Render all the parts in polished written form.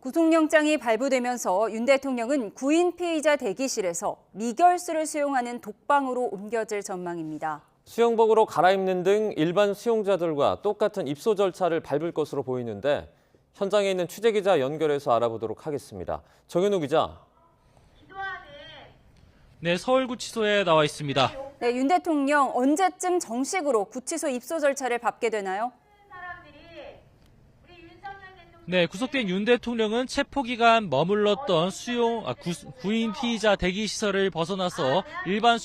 구속영장이 발부되면서 윤 대통령은 구인 피의자 대기실에서 미결수를 수용하는 독방으로 옮겨질 전망입니다. 수영복으로 갈아입는 등 일반 수용자들과 똑같은 입소 절차를 밟을 것으로 보이는데 현장에 있는 취재기자 연결해서 알아보도록 하겠습니다. 정현우 기자. 네, 서울구치소에 나와 있습니다. 네, 윤 대통령 언제쯤 정식으로 구치소 입소 절차를 밟게 되나요? 네, 구속된 윤 대통령은 체포기간 머물렀던 구인 피의자 대기시설을 벗어나서 일반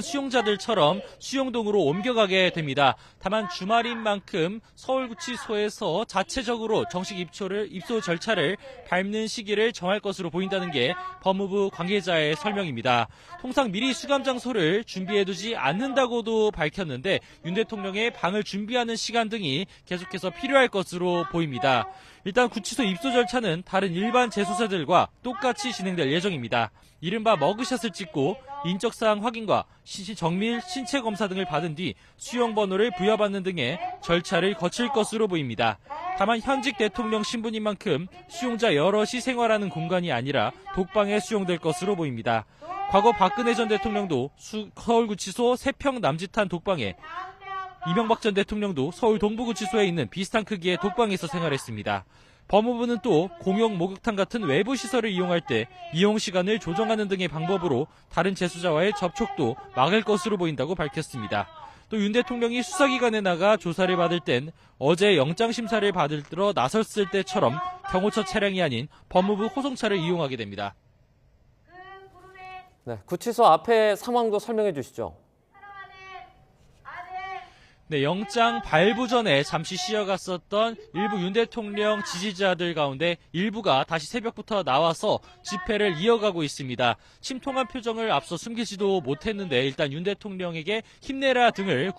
수용자들처럼 수용동으로 옮겨가게 됩니다. 다만 주말인 만큼 서울구치소에서 자체적으로 정식 입소 절차를 밟는 시기를 정할 것으로 보인다는 게 법무부 관계자의 설명입니다. 통상 미리 수감 장소를 준비해두지 않는다고도 밝혔는데 윤 대통령의 방을 준비하는 시간 등이 계속해서 필요할 것으로 보입니다. 일단 구치소 입소 절차는 다른 일반 재수사들과 똑같이 진행될 예정입니다. 이른바 머그샷을 찍고 인적사항 확인과 정밀 신체 검사 등을 받은 뒤 수용번호를 부여받는 등의 절차를 거칠 것으로 보입니다. 다만 현직 대통령 신분인 만큼 수용자 여럿이 생활하는 공간이 아니라 독방에 수용될 것으로 보입니다. 과거 박근혜 전 대통령도 서울구치소 3평 남짓한 독방에, 이명박 전 대통령도 서울 동부구치소에 있는 비슷한 크기의 독방에서 생활했습니다. 법무부는 또 공용 목욕탕 같은 외부 시설을 이용할 때 이용 시간을 조정하는 등의 방법으로 다른 재수자와의 접촉도 막을 것으로 보인다고 밝혔습니다. 또 윤 대통령이 수사기관에 나가 조사를 받을 땐 어제 영장심사를 받으러 나섰을 때처럼 경호처 차량이 아닌 법무부 호송차를 이용하게 됩니다. 네, 구치소 앞의 상황도 설명해 주시죠. 네, 영장 발부 전에 잠시 쉬어갔었던 일부 윤 대통령 지지자들 가운데 일부가 다시 새벽부터 나와서 집회를 이어가고 있습니다. 침통한 표정을 앞서 숨기지도 못했는데 일단 윤 대통령에게 힘내라 등의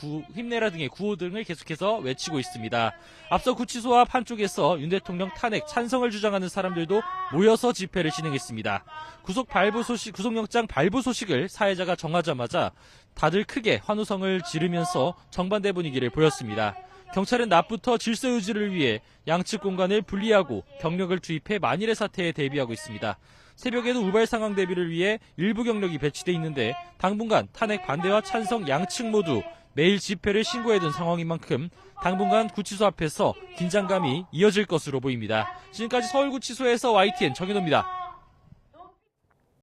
구호 등을 계속해서 외치고 있습니다. 앞서 구치소 앞 한쪽에서 윤 대통령 탄핵 찬성을 주장하는 사람들도 모여서 집회를 진행했습니다. 구속영장 발부 소식을 사회자가 정하자마자 다들 크게 환호성을 지르면서 정반대 분위기를 보였습니다. 경찰은 낮부터 질서 유지를 위해 양측 공간을 분리하고 경력을 투입해 만일의 사태에 대비하고 있습니다. 새벽에는 우발 상황 대비를 위해 일부 경력이 배치돼 있는데 당분간 탄핵 반대와 찬성 양측 모두 매일 집회를 신고해둔 상황인 만큼 당분간 구치소 앞에서 긴장감이 이어질 것으로 보입니다. 지금까지 서울구치소에서 YTN 정현호입니다.